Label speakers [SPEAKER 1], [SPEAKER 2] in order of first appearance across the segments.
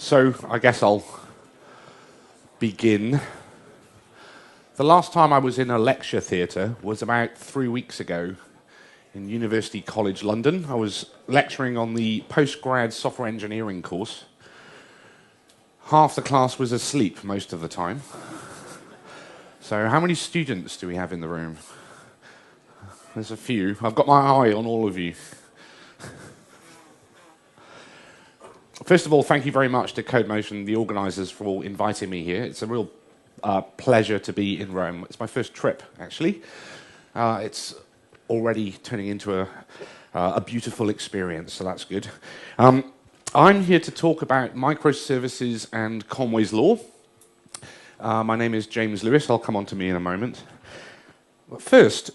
[SPEAKER 1] So I guess I'll begin. The last time I was in a lecture theatre was about 3 weeks ago in University College London. I was lecturing on the postgrad software engineering course. Half the class was asleep most of the time. So how many students do we have in the room? There's a few. I've got my eye on all of you. First of all, thank you very much to Codemotion, the organisers, for inviting me here. It's a real pleasure to be in Rome. It's my first trip, actually. It's already turning into a beautiful experience, so that's good. I'm here to talk about microservices and Conway's law. My name is James Lewis. I'll come on to me in a moment. But first,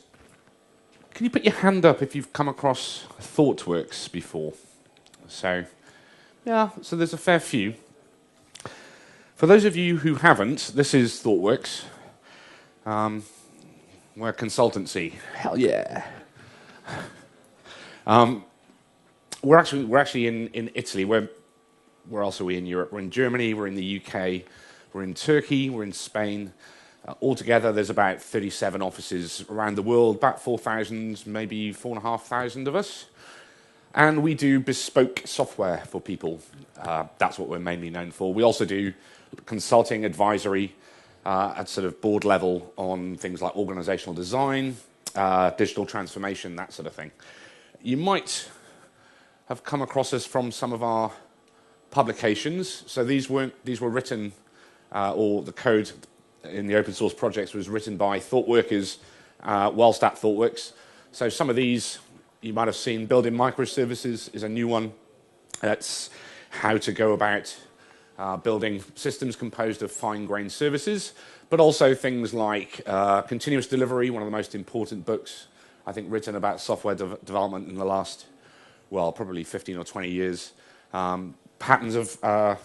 [SPEAKER 1] can you put your hand up if you've come across ThoughtWorks before? So there's a fair few. For those of you who haven't, this is ThoughtWorks. We're a consultancy. Hell yeah. We're actually in Italy. Where else are we in Europe? We're in Germany, we're in the UK, we're in Turkey, we're in Spain. Altogether, there's about 37 offices around the world, about 4,000, maybe 4,500 of us. And we do bespoke software for people. That's what we're mainly known for. We also do consulting, advisory at sort of board level on things like organizational design, digital transformation, that sort of thing. You might have come across us from some of our publications. So these were written, or the code in the open source projects was written by thought workers whilst at ThoughtWorks. So some of these you might have seen. Building microservices is a new one. That's how to go about building systems composed of fine-grained services, but also things like continuous delivery, one of the most important books, I think, written about software development in the last, well, probably 15 or 20 years. Patterns of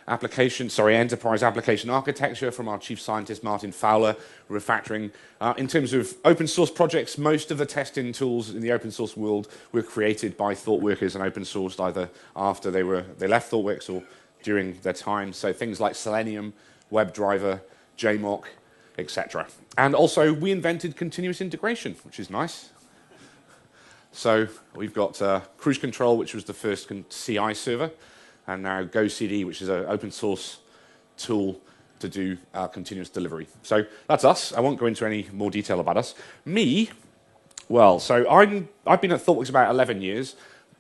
[SPEAKER 1] enterprise application architecture from our chief scientist, Martin Fowler, refactoring. In terms of open source projects, most of the testing tools in the open source world were created by thought workers and open sourced either after they left ThoughtWorks or during their time. So things like Selenium, WebDriver, JMock, etc. And also we invented continuous integration, which is nice. So we've got Cruise Control, which was the first CI server, and now GoCD, which is an open source tool to do continuous delivery. So that's us. I won't go into any more detail about us. Me, well, so I've been at ThoughtWorks about 11 years.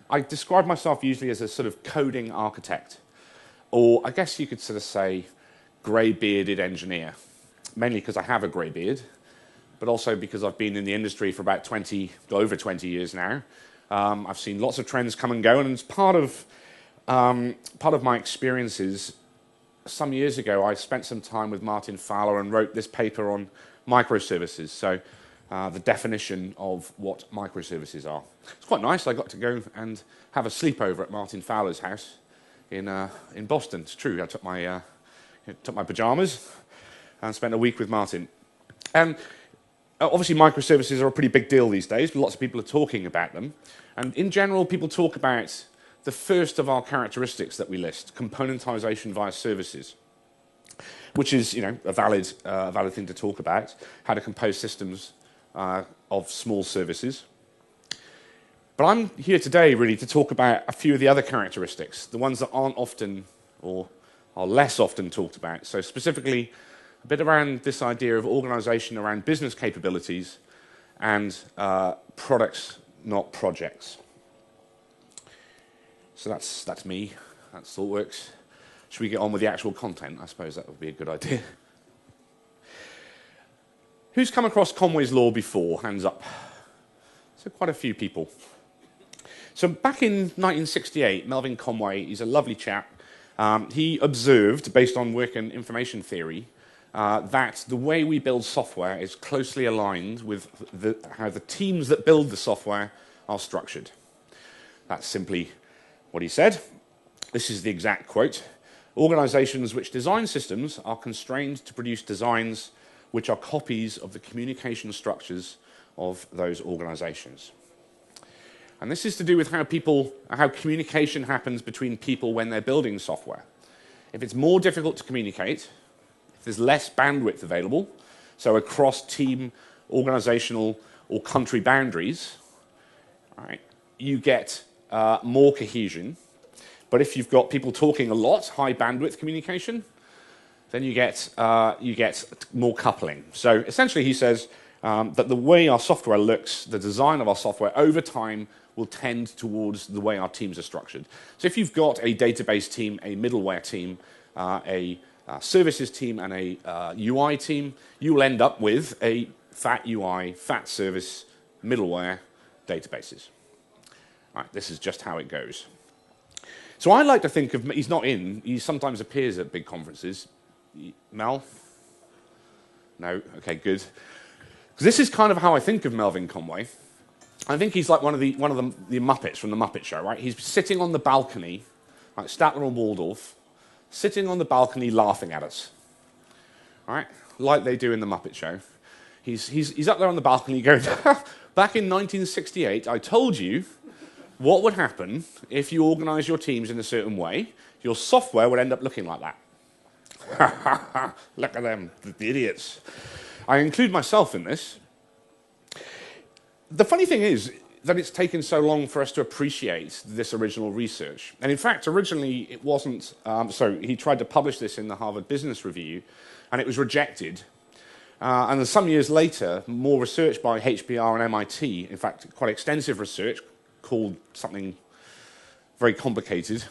[SPEAKER 1] I describe myself usually as a sort of coding architect, or I guess you could sort of say grey-bearded engineer, mainly because I have a grey beard, but also because I've been in the industry for about over 20 years now. I've seen lots of trends come and go, and as part of my experiences, some years ago, I spent some time with Martin Fowler and wrote this paper on microservices, so the definition of what microservices are. It's quite nice. I got to go and have a sleepover at Martin Fowler's house in Boston. It's true. I took my pajamas and spent a week with Martin. And obviously, microservices are a pretty big deal these days. Lots of people are talking about them. And in general, people talk about the first of our characteristics that we list, componentization via services, which is, a valid thing to talk about, how to compose systems of small services. But I'm here today really to talk about a few of the other characteristics, the ones that aren't often or are less often talked about. So specifically, a bit around this idea of organization around business capabilities and products, not projects. So that's me. That's ThoughtWorks. Should we get on with the actual content? I suppose that would be a good idea. Who's come across Conway's law before? Hands up. So quite a few people. So back in 1968, Melvin Conway, he's a lovely chap. He observed, based on work in information theory, that the way we build software is closely aligned with how the teams that build the software are structured. That's simply what he said. This is the exact quote. Organizations which design systems are constrained to produce designs which are copies of the communication structures of those organizations. And this is to do with how communication happens between people when they're building software. If it's more difficult to communicate, if there's less bandwidth available, so across team, organizational, or country boundaries, all right, you get more cohesion. But if you've got people talking a lot, high bandwidth communication, then you get more coupling. So essentially he says that the way our software looks, the design of our software over time will tend towards the way our teams are structured. So if you've got a database team, a middleware team, a services team, and a UI team, you will end up with a fat UI, fat service, middleware databases. All right, this is just how it goes. So I like to think of, he's not in, he sometimes appears at big conferences. Mel? No? Okay, good. Because this is kind of how I think of Melvin Conway. I think he's like one of the Muppets from the Muppet Show, right? He's sitting on the balcony, like Statler and Waldorf, sitting on the balcony laughing at us, all right? Like they do in the Muppet Show. He's up there on the balcony going, back in 1968, I told you what would happen if you organize your teams in a certain way. Your software would end up looking like that. Look at them, the idiots. I include myself in this. The funny thing is that it's taken so long for us to appreciate this original research. And in fact, originally it wasn't, so he tried to publish this in the Harvard Business Review, and it was rejected. And then some years later, more research by HBR and MIT, in fact, quite extensive research, called something very complicated,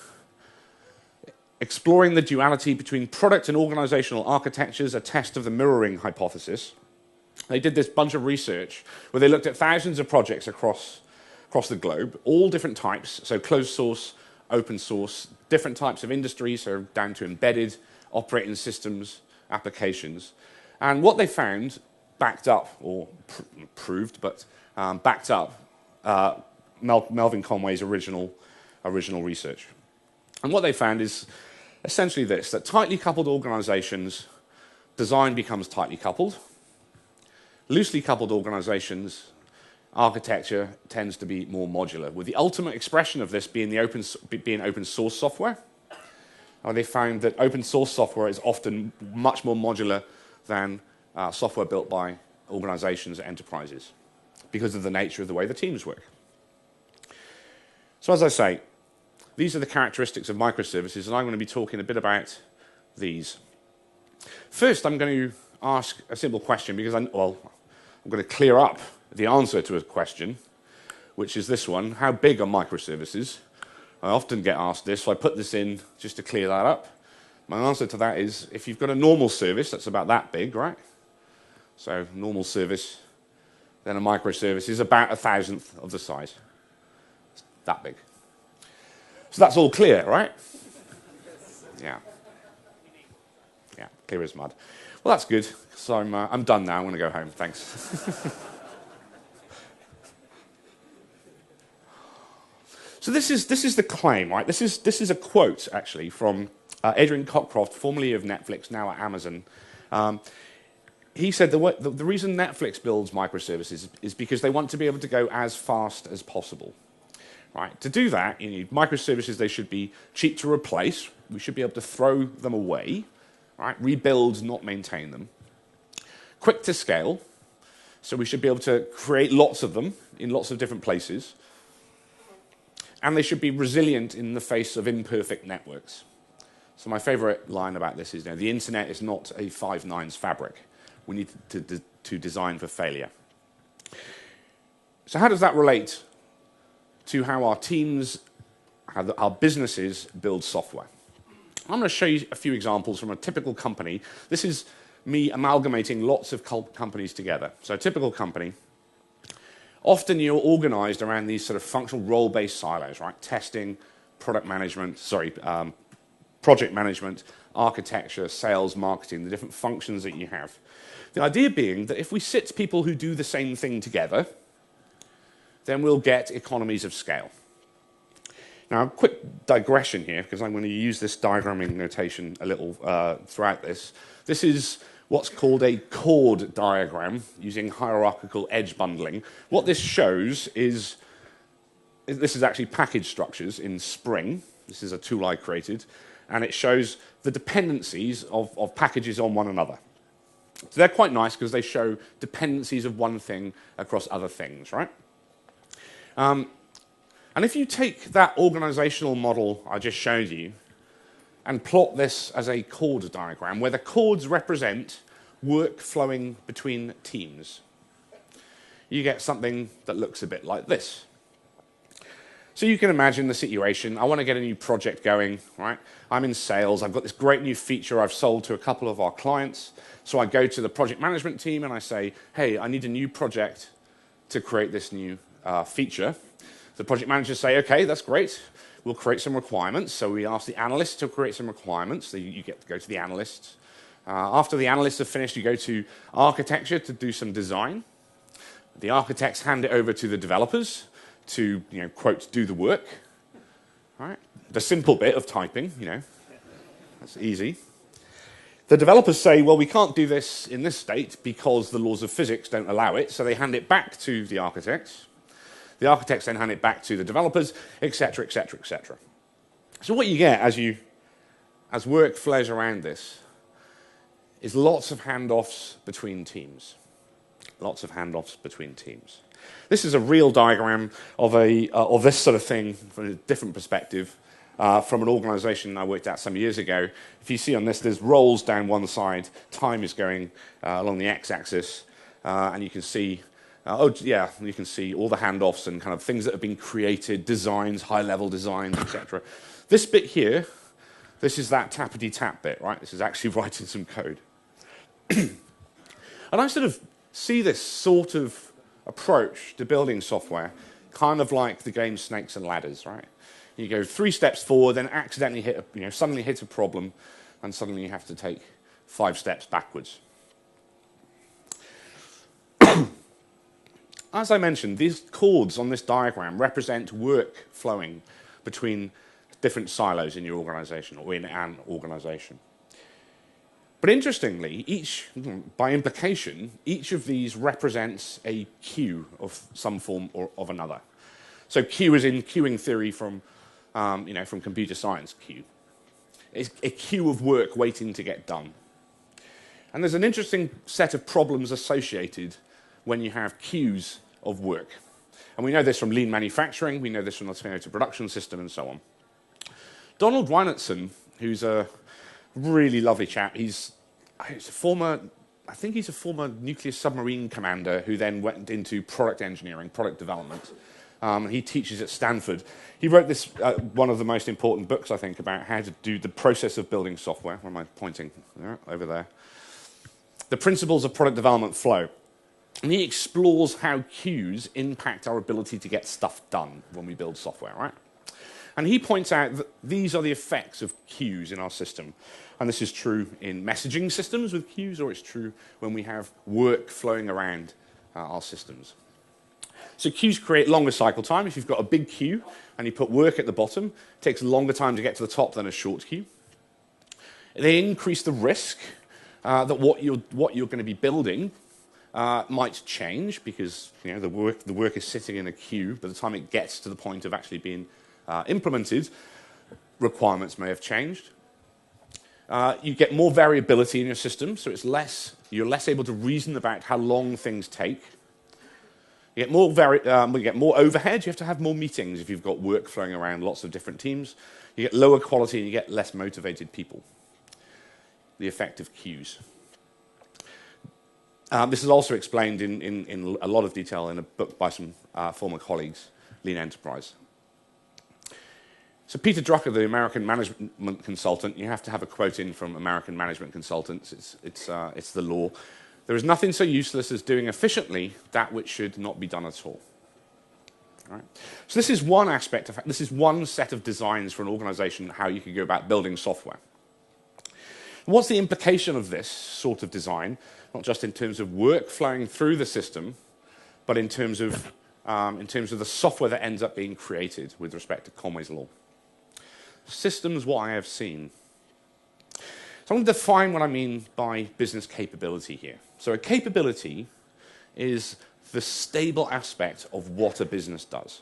[SPEAKER 1] exploring the duality between product and organizational architectures, a test of the mirroring hypothesis. They did this bunch of research where they looked at thousands of projects across the globe, all different types, so closed source, open source, different types of industries, so down to embedded operating systems, applications. And what they found backed up, or proved, but backed up Melvin Conway's original research. And what they found is essentially this, that tightly coupled organizations, design becomes tightly coupled. Loosely coupled organizations, architecture tends to be more modular, with the ultimate expression of this being open source software. They found that open source software is often much more modular than software built by organizations and enterprises because of the nature of the way the teams work. So as I say, these are the characteristics of microservices, and I'm going to be talking a bit about these. First, I'm going to ask a simple question because I'm going to clear up the answer to a question, which is this one: how big are microservices? I often get asked this, so I put this in just to clear that up. My answer to that is, if you've got a normal service, that's about that big, right? So normal service, then a microservice is about 1,000th of the size. It's that big. So that's all clear, right? Yeah. Yeah, clear as mud. Well, that's good. So I'm done now. I'm going to go home. Thanks. So this is the claim, right? This is a quote actually from Adrian Cockcroft, formerly of Netflix, now at Amazon. He said the reason Netflix builds microservices is because they want to be able to go as fast as possible. Right? To do that, you need microservices. They should be cheap to replace. We should be able to throw them away, right? Rebuild, not maintain them. Quick to scale, so we should be able to create lots of them in lots of different places. And they should be resilient in the face of imperfect networks. So my favorite line about this is, the internet is not a 5 nines fabric. We need to design for failure. So how does that relate to how our teams, how our businesses build software? I'm going to show you a few examples from a typical company. This is me amalgamating lots of companies together. So a typical company, often you're organized around these sort of functional role-based silos, right? Testing, project management, architecture, sales, marketing, the different functions that you have. The idea being that if we sit people who do the same thing together, then we'll get economies of scale. Now, a quick digression here, because I'm going to use this diagramming notation a little throughout this. This is what's called a Chord diagram using hierarchical edge bundling. What this shows is, this is actually package structures in Spring. This is a tool I created. and it shows the dependencies of packages on one another. So they're quite nice because they show dependencies of one thing across other things, right? And if you take that organizational model I just showed you and plot this as a chord diagram, where the chords represent work flowing between teams, you get something that looks a bit like this. So you can imagine the situation. I want to get a new project going, right? I'm in sales. I've got this great new feature I've sold to a couple of our clients. So I go to the project management team and I say, hey, I need a new project to create this new feature. The project managers say, okay, that's great. We'll create some requirements. So we ask the analysts to create some requirements. So you get to go to the analysts. After the analysts have finished, you go to architecture to do some design. The architects hand it over to the developers to, quote, do the work. Right? The simple bit of typing, that's easy. The developers say, well, we can't do this in this state because the laws of physics don't allow it, so they hand it back to the architects. The architects then hand it back to the developers, etc., etc., etc. So what you get as work flows around this is lots of handoffs between teams. Lots of handoffs between teams. This is a real diagram of this sort of thing from a different perspective, from an organization I worked at some years ago. If you see on this, there's roles down one side, time is going along the x-axis, and you can see, you can see all the handoffs and kind of things that have been created, designs, high-level designs, etc. This bit here, this is that tappity-tap bit, right? This is actually writing some code. And I sort of see this sort of approach to building software, kind of like the game Snakes and Ladders, right? You go 3 steps forward, then accidentally suddenly hit a problem, and suddenly you have to take 5 steps backwards. As I mentioned, these chords on this diagram represent work flowing between different silos in your organization or in an organization. But interestingly, by implication, each of these represents a queue of some form or of another. So queue is in queuing theory from computer science queue. It's a queue of work waiting to get done. And there's an interesting set of problems associated when you have queues of work. And we know this from lean manufacturing, we know this from the Toyota production system, and so on. Donald Reinertsen, who's a really lovely chap, he's a former nuclear submarine commander who then went into product engineering, product development. He teaches at Stanford. He wrote this, one of the most important books, I think, about how to do the process of building software. Where am I pointing? Over there. The Principles of Product Development Flow. And he explores how queues impact our ability to get stuff done when we build software, right? And he points out that these are the effects of queues in our system. And this is true in messaging systems with queues, or it's true when we have work flowing around our systems. So queues create longer cycle time. If you've got a big queue and you put work at the bottom, it takes a longer time to get to the top than a short queue. They increase the risk that what you're going to be building might change because the work is sitting in a queue. By the time it gets to the point of actually being implemented, requirements may have changed. You get more variability in your system, so you're less able to reason about how long things take. You get more overhead. You have to have more meetings if you've got work flowing around lots of different teams. You get lower quality and you get less motivated people. The effect of queues. This is also explained in a lot of detail in a book by some former colleagues, Lean Enterprise. So Peter Drucker, the American management consultant, you have to have a quote in from American management consultants. It's the law. There is nothing so useless as doing efficiently that which should not be done at all. Right? So this is one aspect of this is one set of designs for an organization, how you can go about building software. What's the implication of this sort of design? Not just in terms of work flowing through the system, but in terms of the software that ends up being created with respect to Conway's law. Systems, what I have seen. So I'm going to define what I mean by business capability here. So a capability is the stable aspect of what a business does.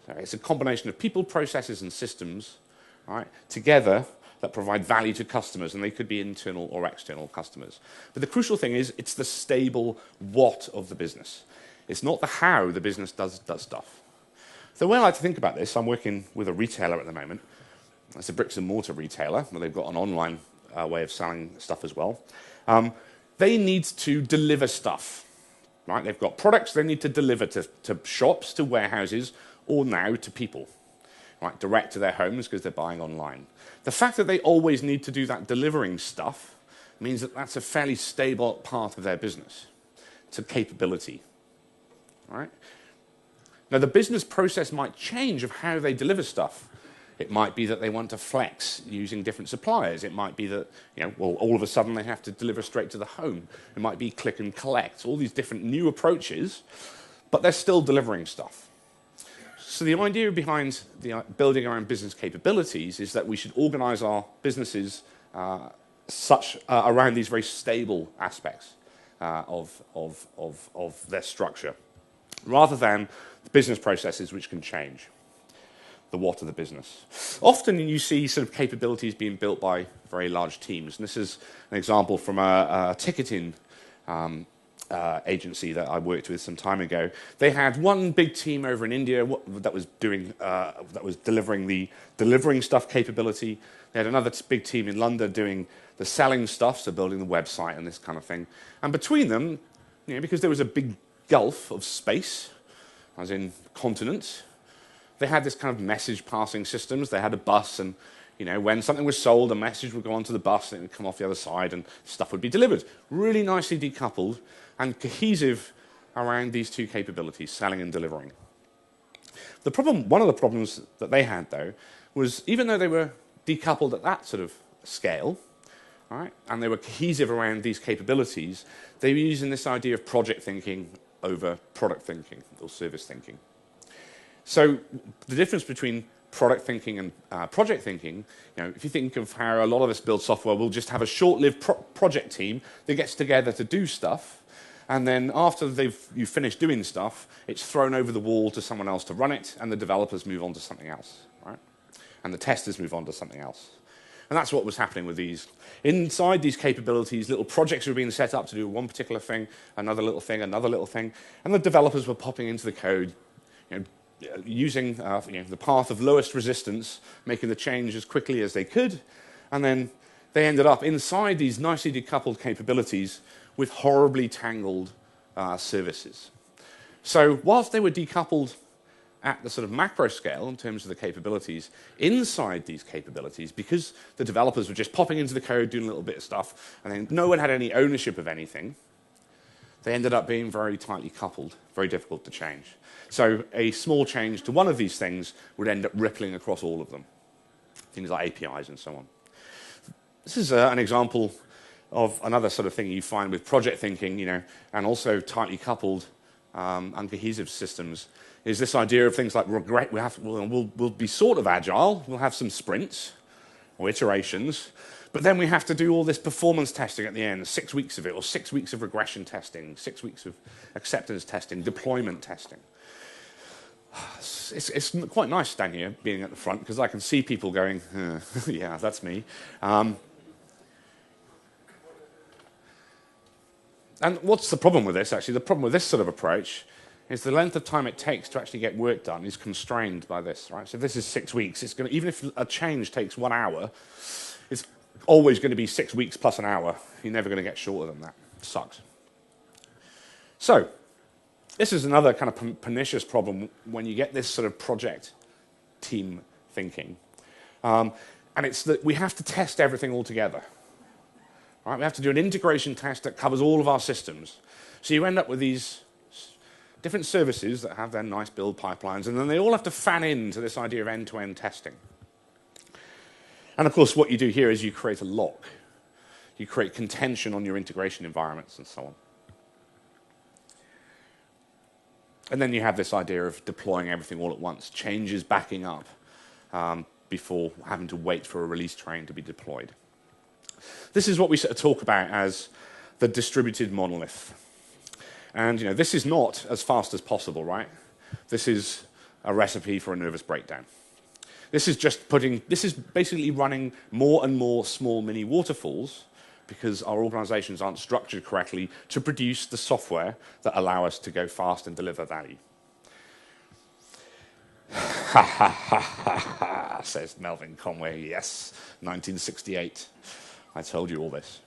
[SPEAKER 1] So it's a combination of people, processes, and systems right, together that provide value to customers, and they could be internal or external customers. But the crucial thing is it's the stable what of the business. It's not the how the business does stuff. So when I like to think about this, I'm working with a retailer at the moment. It's a bricks and mortar retailer, where they've got an online way of selling stuff as well. They need to deliver stuff, right? They've got products they need to deliver to shops, to warehouses, or now to people, right? Direct to their homes because they're buying online. The fact that they always need to do that delivering stuff means that that's a fairly stable part of their business. It's a capability, right? Now, the business process might change of how they deliver stuff. It might be that they want to flex using different suppliers. It might be that, well, all of a sudden they have to deliver straight to the home. It might be click and collect, all these different new approaches, but they're still delivering stuff. So the idea behind building our own business capabilities is that we should organize our businesses around these very stable aspects of their structure, rather than the business processes which can change. The what of the business. Often you see sort of capabilities being built by very large teams. And this is an example from a ticketing agency that I worked with some time ago. They had one big team over in India that was delivering the delivering stuff capability. They had another big team in London doing the selling stuff, so building the website and this kind of thing. And between them, because there was a big gulf of space, as in continents, they had this kind of message passing systems. They had a bus, and when something was sold, a message would go onto the bus and it would come off the other side and stuff would be delivered. Really nicely decoupled and cohesive around these two capabilities, selling and delivering. One of the problems that they had, though, was even though they were decoupled at that sort of scale, right, and they were cohesive around these capabilities, they were using this idea of project thinking over product thinking or service thinking. So the difference between product thinking and project thinking, if you think of how a lot of us build software, we'll just have a short-lived project team that gets together to do stuff, and then after you've finished doing stuff, it's thrown over the wall to someone else to run it, and the developers move on to something else, right? And the testers move on to something else. And that's what was happening with these. Inside these capabilities, little projects were being set up to do one particular thing, another little thing, and the developers were popping into the code, using the path of lowest resistance, making the change as quickly as they could, and then they ended up inside these nicely decoupled capabilities with horribly tangled services. So whilst they were decoupled at the sort of macro scale in terms of the capabilities, inside these capabilities, because the developers were just popping into the code, doing a little bit of stuff, and then no one had any ownership of anything, they ended up being very tightly coupled, very difficult to change. So a small change to one of these things would end up rippling across all of them, things like APIs and so on. This is an example of another sort of thing you find with project thinking, and also tightly coupled uncohesive systems, is this idea of things like regret. We'll be sort of agile, we'll have some sprints or iterations, but then we have to do all this performance testing at the end, 6 weeks of it, or 6 weeks of regression testing, 6 weeks of acceptance testing, deployment testing. It's quite nice standing here, being at the front, because I can see people going, yeah, that's me. And what's the problem with this, actually? The problem with this sort of approach is the length of time it takes to actually get work done is constrained by this, right? So if this is 6 weeks, it's going to, even if a change takes 1 hour, it's always going to be 6 weeks plus an hour. You're never going to get shorter than that. It sucks. So this is another kind of pernicious problem when you get this sort of project team thinking. And it's that we have to test everything all together. Right? We have to do an integration test that covers all of our systems. So you end up with these different services that have their nice build pipelines, and then they all have to fan into this idea of end-to-end testing. And of course, what you do here is you create a lock. You create contention on your integration environments and so on. And then you have this idea of deploying everything all at once, changes backing up before having to wait for a release train to be deployed. This is what we sort of talk about as the distributed monolith. And this is not as fast as possible, right? This is a recipe for a nervous breakdown. This is basically running more and more small mini waterfalls because our organizations aren't structured correctly to produce the software that allow us to go fast and deliver value. Ha ha ha ha ha, says Melvin Conway. Yes, 1968. I told you all this.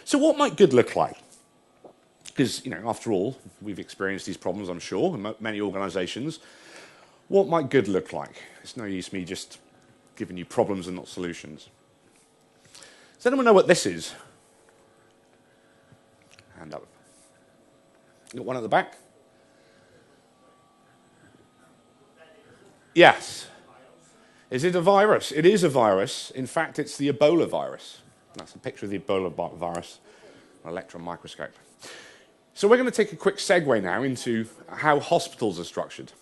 [SPEAKER 1] So what might good look like? Because, after all, we've experienced these problems, I'm sure, in many organizations. What might good look like? It's no use me just giving you problems and not solutions. Does anyone know what this is? Hand up. You got one at the back? Yes. Is it a virus? It is a virus. In fact, it's the Ebola virus. That's a picture of the Ebola virus, an electron microscope. So we're going to take a quick segue now into how hospitals are structured.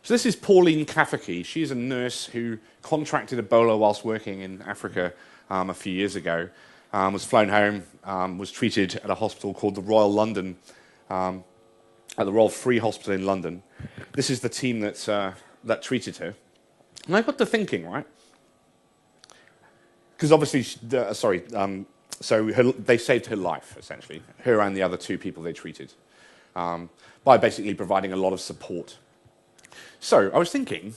[SPEAKER 1] So this is Pauline Kafaki. She's a nurse who contracted Ebola whilst working in Africa a few years ago, was flown home, was treated at a hospital called the Royal London, at the Royal Free Hospital in London. This is the team that treated her. And I got to thinking, right? Because obviously, they saved her life, essentially, her and the other two people they treated, by basically providing a lot of support. So I was thinking,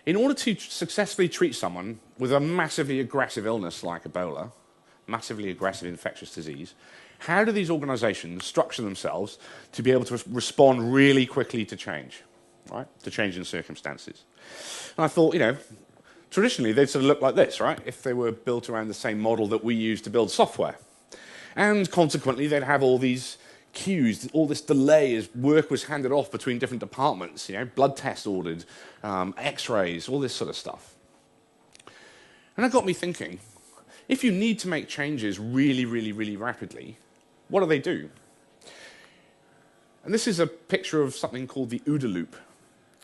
[SPEAKER 1] in order to successfully treat someone with a massively aggressive illness like Ebola, massively aggressive infectious disease, how do these organizations structure themselves to be able to respond really quickly to change, right? To change in circumstances. And I thought, traditionally they'd sort of look like this, right? If they were built around the same model that we use to build software. And consequently, they'd have all these queues, all this delay as work was handed off between different departments, blood tests ordered, x-rays, all this sort of stuff. And that got me thinking, if you need to make changes really, really, really rapidly, what do? And this is a picture of something called the OODA loop.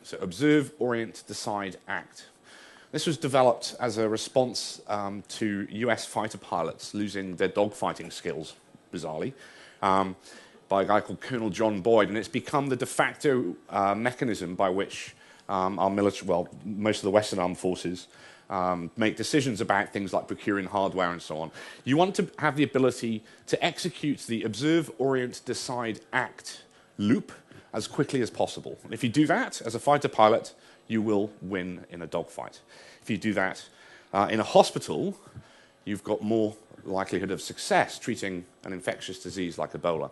[SPEAKER 1] So observe, orient, decide, act. This was developed as a response to US fighter pilots losing their dogfighting skills, bizarrely, by a guy called Colonel John Boyd, and it's become the de facto mechanism by which our military, most of the Western armed forces, make decisions about things like procuring hardware and so on. You want to have the ability to execute the observe, orient, decide, act loop as quickly as possible. And if you do that as a fighter pilot, you will win in a dogfight. If you do that in a hospital, you've got more likelihood of success treating an infectious disease like Ebola.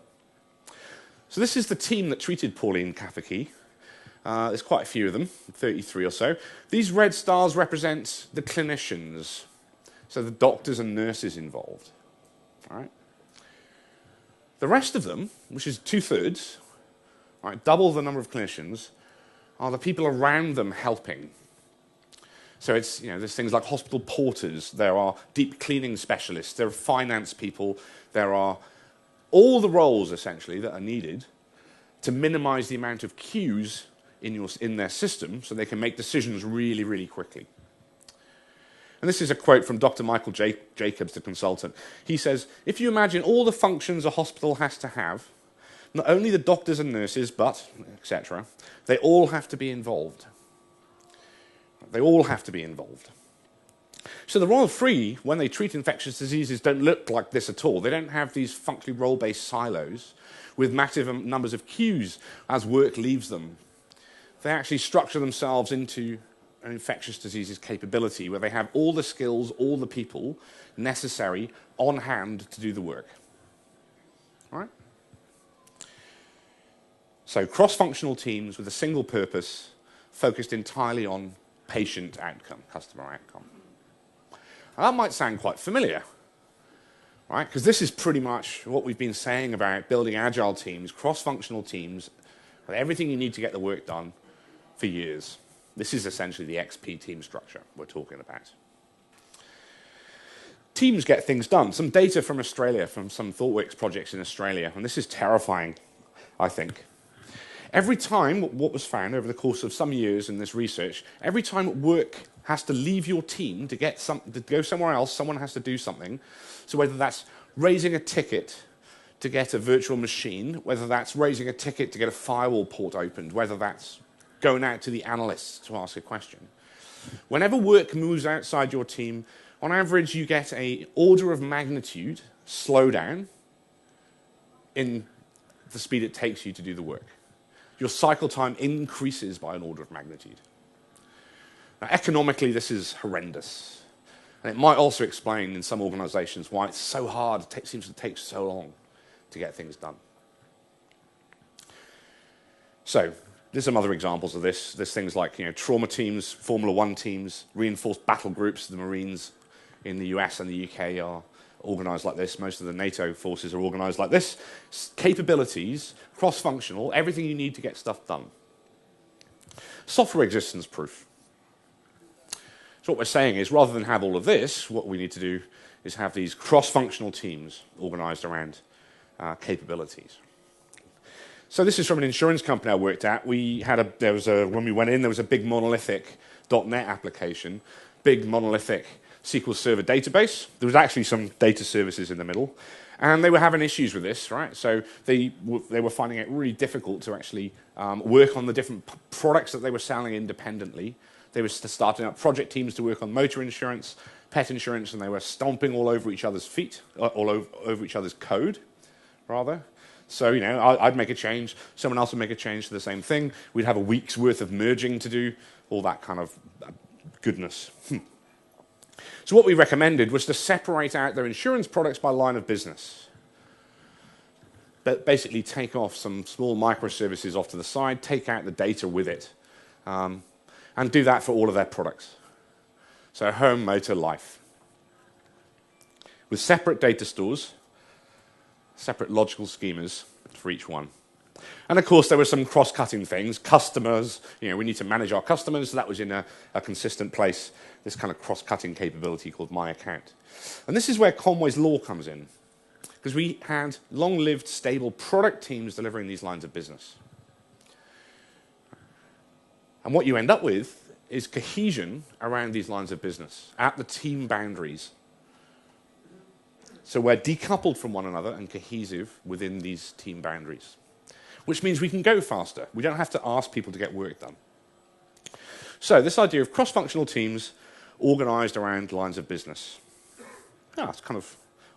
[SPEAKER 1] So this is the team that treated Pauline Kafaki. There's quite a few of them, 33 or so. These red stars represent the clinicians, so the doctors and nurses involved. All right? The rest of them, which is 2/3, right, double the number of clinicians, are the people around them helping. So it's, there's things like hospital porters, there are deep cleaning specialists, there are finance people, there are all the roles, essentially, that are needed to minimize the amount of queues in their system so they can make decisions really, really quickly. And this is a quote from Dr. Michael Jacobs, the consultant. He says, if you imagine all the functions a hospital has to have, not only the doctors and nurses, but, etc., they all have to be involved. They all have to be involved. So the Royal Free, when they treat infectious diseases, don't look like this at all. They don't have these functionally role-based silos with massive numbers of queues as work leaves them. They actually structure themselves into an infectious diseases capability where they have all the skills, all the people necessary on hand to do the work. All right? So cross-functional teams with a single purpose focused entirely on patient outcome, customer outcome. Now, that might sound quite familiar, right? Because this is pretty much what we've been saying about building agile teams, cross-functional teams, with everything you need to get the work done for years. This is essentially the XP team structure we're talking about. Teams get things done. Some data from Australia, from some ThoughtWorks projects in Australia, and this is terrifying, I think. Every time, what was found over the course of some years in this research, every time work has to leave your team to go somewhere else, someone has to do something. So whether that's raising a ticket to get a virtual machine, whether that's raising a ticket to get a firewall port opened, whether that's going out to the analysts to ask a question. Whenever work moves outside your team, on average, you get an order of magnitude slowdown in the speed it takes you to do the work. Your cycle time increases by an order of magnitude. Now, economically, this is horrendous. And it might also explain in some organizations why it's so hard, it seems to take so long to get things done. So, there's some other examples of this. There's things like trauma teams, Formula One teams, reinforced battle groups. The Marines in the US and the UK are organized like this. Most of the NATO forces are organized like this. Capabilities, cross-functional, everything you need to get stuff done. Software existence proof. So what we're saying is, rather than have all of this, what we need to do is have these cross-functional teams organized around capabilities. So this is from an insurance company I worked at. When we went in, there was a big monolithic .NET application, big monolithic SQL Server database. There was actually some data services in the middle, and they were having issues with this, right? So they were finding it really difficult to actually work on the different products that they were selling independently. They were starting up project teams to work on motor insurance, pet insurance, and they were stomping all over each other's feet, all over each other's code, rather. So, I'd make a change, someone else would make a change to the same thing. We'd have a week's worth of merging to do, all that kind of goodness. So what we recommended was to separate out their insurance products by line of business. But basically take off some small microservices off to the side, take out the data with it, and do that for all of their products. So home, motor, life. With separate data stores, separate logical schemas for each one. And of course, there were some cross-cutting things. Customers, we need to manage our customers, so that was in a consistent place, this kind of cross-cutting capability called My Account. And this is where Conway's law comes in, because we had long-lived, stable product teams delivering these lines of business. And what you end up with is cohesion around these lines of business, at the team boundaries. So we're decoupled from one another and cohesive within these team boundaries, which means we can go faster. We don't have to ask people to get work done. So this idea of cross-functional teams organized around lines of business. It's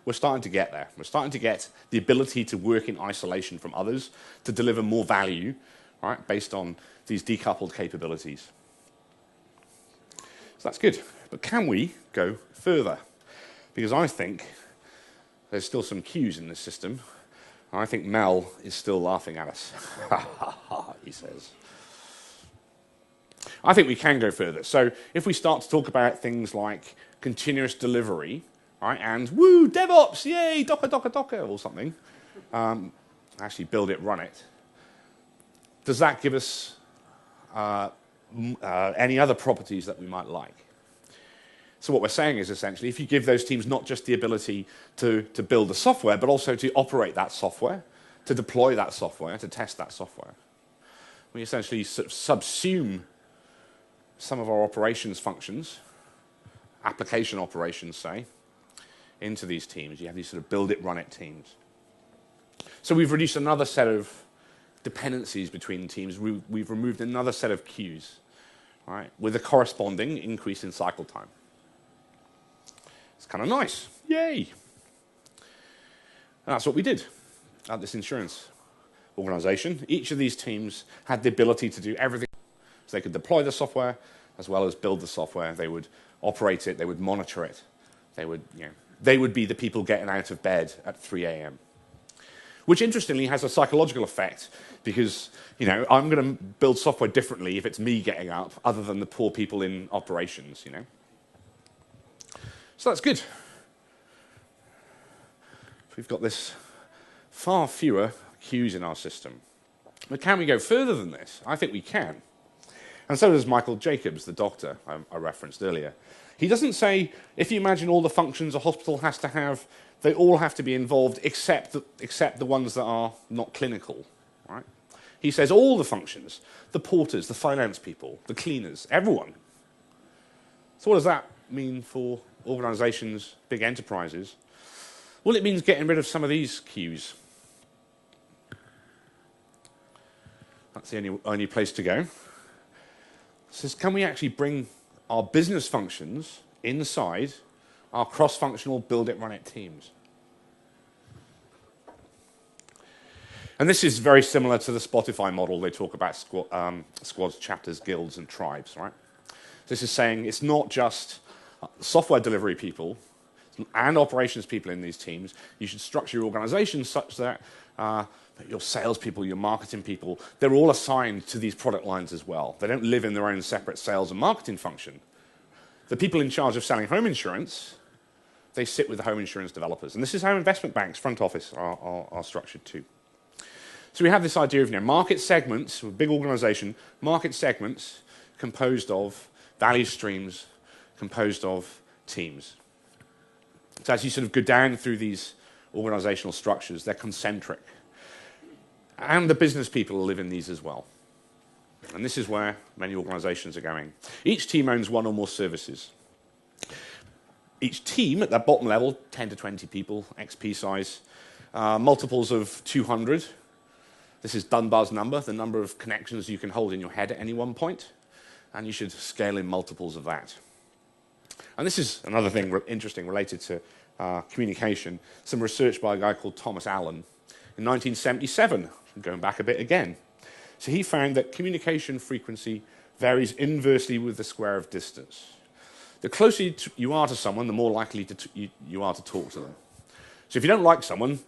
[SPEAKER 1] we're starting to get there. We're starting to get the ability to work in isolation from others to deliver more value, right, based on these decoupled capabilities. So that's good. But can we go further? Because I think there's still some cues in this system. I think Mel is still laughing at us. He says. I think we can go further. So if we start to talk about things like continuous delivery, right, and woo, DevOps, yay, Docker, Docker, Docker, or something, actually build it, run it, does that give us any other properties that we might like? So what we're saying is essentially, if you give those teams not just the ability to build the software, but also to operate that software, to deploy that software, to test that software, we essentially sort of subsume some of our operations functions, application operations, say, into these teams. You have these sort of build it, run it teams. So we've reduced another set of dependencies between teams. We've removed another set of queues, right, with a corresponding increase in cycle time. It's kind of nice. Yay. And that's what we did at this insurance organization. Each of these teams had the ability to do everything. So they could deploy the software as well as build the software. They would operate it. They would monitor it. They would be the people getting out of bed at 3 a.m. Which, interestingly, has a psychological effect because, I'm going to build software differently if it's me getting up other than the poor people in operations, So that's good. We've got this far fewer queues in our system. But can we go further than this? I think we can. And so does Michael Jacobs, the doctor I referenced earlier. He doesn't say, if you imagine all the functions a hospital has to have, they all have to be involved except the ones that are not clinical, right? He says all the functions, the porters, the finance people, the cleaners, everyone. So what does that mean for organizations, big enterprises? Well, it means getting rid of some of these queues. That's the only place to go. says, can we actually bring our business functions inside our cross-functional build it, run it teams? And this is very similar to the Spotify model. They talk about squads, chapters, guilds, and tribes, right? This is saying it's not just software delivery people and operations people in these teams. You should structure your organization such that your salespeople, your marketing people, they're all assigned to these product lines as well. They don't live in their own separate sales and marketing function. The people in charge of selling home insurance, they sit with the home insurance developers. And this is how investment banks, front office, are structured too. So we have this idea of market segments, a big organization, market segments composed of value streams, composed of teams. So as you sort of go down through these organizational structures, they're concentric. And the business people live in these as well. And this is where many organizations are going. Each team owns one or more services. Each team at that bottom level, 10 to 20 people, XP size, multiples of 200. This is Dunbar's number, the number of connections you can hold in your head at any one point. And you should scale in multiples of that. And this is another thing interesting related to communication. Some research by a guy called Thomas Allen in 1977, going back a bit again. So he found that communication frequency varies inversely with the square of distance. The closer you are to someone, the more likely you are to talk to them. So if you don't like someone,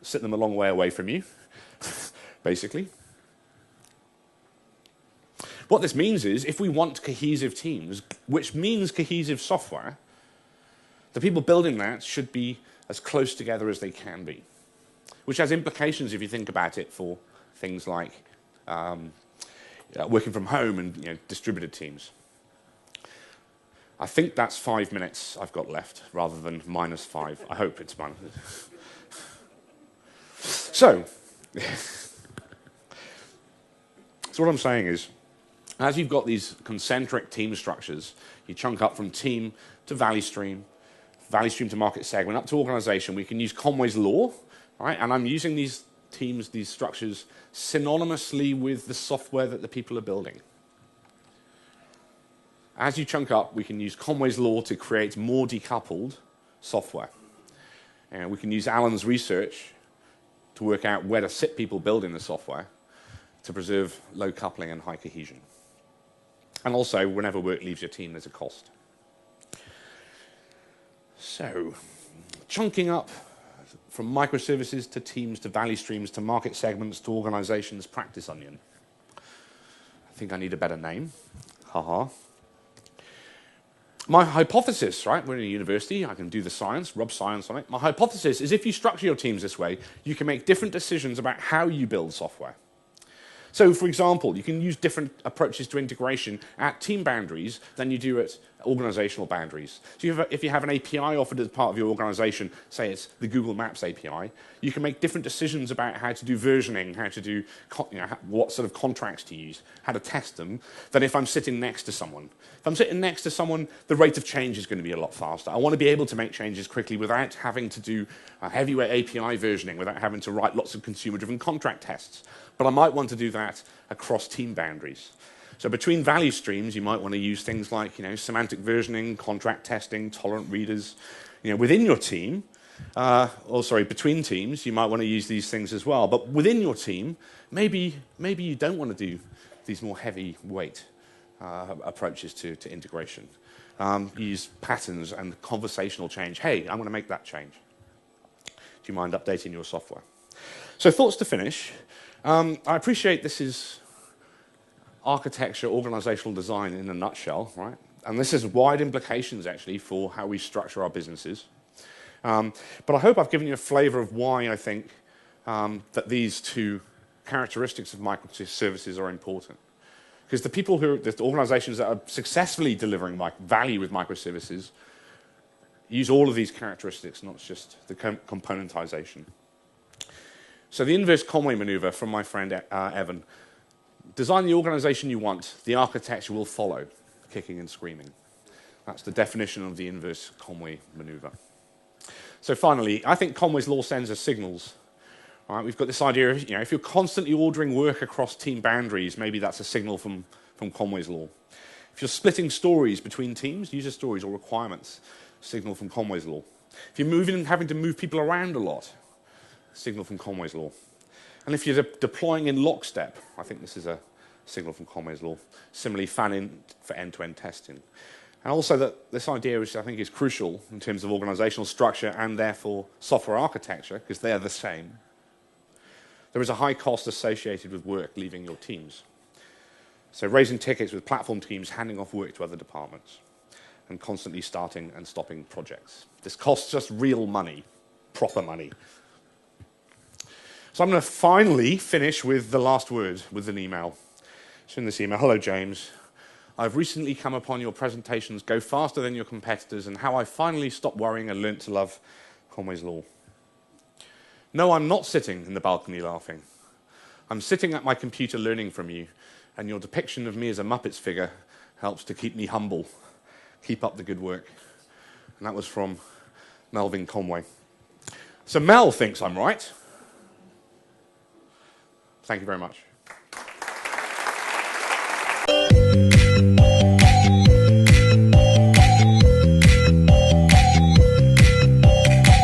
[SPEAKER 1] sit them a long way away from you, basically. What this means is, if we want cohesive teams, which means cohesive software, the people building that should be as close together as they can be, which has implications if you think about it for things like working from home and distributed teams. I think that's 5 minutes I've got left, rather than -5. I hope it's minus. So what I'm saying is, as you've got these concentric team structures, you chunk up from team to value stream to market segment, up to organization. We can use Conway's law, right? And I'm using these teams, these structures, synonymously with the software that the people are building. As you chunk up, we can use Conway's law to create more decoupled software. And we can use Alan's research to work out where to sit people building the software to preserve low coupling and high cohesion. And also, whenever work leaves your team, there's a cost. So, chunking up from microservices to teams to value streams to market segments to organizations, practice onion. I think I need a better name. Haha. My hypothesis, right, we're in a university, I can do the science, rub science on it. My hypothesis is if you structure your teams this way, you can make different decisions about how you build software. So, for example, you can use different approaches to integration at team boundaries than you do at organizational boundaries. So if you have an API offered as part of your organization, say it's the Google Maps API, you can make different decisions about how to do versioning, how to do, what sort of contracts to use, how to test them, than if I'm sitting next to someone. If I'm sitting next to someone, the rate of change is going to be a lot faster. I want to be able to make changes quickly without having to do heavyweight API versioning, without having to write lots of consumer-driven contract tests. But I might want to do that across team boundaries. So between value streams, you might want to use things like, semantic versioning, contract testing, tolerant readers. Within your team, between teams, you might want to use these things as well. But within your team, maybe you don't want to do these more heavyweight approaches to integration. Use patterns and conversational change. Hey, I'm going to make that change. Do you mind updating your software? So thoughts to finish. I appreciate this is architecture, organizational design in a nutshell, right? And this has wide implications, actually, for how we structure our businesses. But I hope I've given you a flavor of why I think that these two characteristics of microservices are important. Because the organizations that are successfully delivering value with microservices use all of these characteristics, not just the componentization. So the inverse Conway maneuver from my friend Evan. Design the organization you want, the architecture will follow, kicking and screaming. That's the definition of the inverse Conway maneuver. So finally, I think Conway's law sends us signals. All right, we've got this idea of, if you're constantly ordering work across team boundaries, maybe that's a signal from from Conway's law. If you're splitting stories between teams, user stories or requirements, signal from Conway's law. If you're moving and having to move people around a lot, signal from Conway's law. And if you're deploying in lockstep, I think this is a signal from Conway's law. Similarly, fan-in for end-to-end testing. And also that this idea, which I think is crucial in terms of organizational structure and therefore software architecture, because they are the same. There is a high cost associated with work leaving your teams. So raising tickets with platform teams, handing off work to other departments, and constantly starting and stopping projects. This costs just real money, proper money. So I'm going to finally finish with the last word, with an email. So in this email, hello James. I've recently come upon your presentations go faster than your competitors and how I finally stopped worrying and learnt to love Conway's law. No, I'm not sitting in the balcony laughing. I'm sitting at my computer learning from you, and your depiction of me as a Muppets figure helps to keep me humble. Keep up the good work. And that was from Melvin Conway. So Mel thinks I'm right. Thank you very much.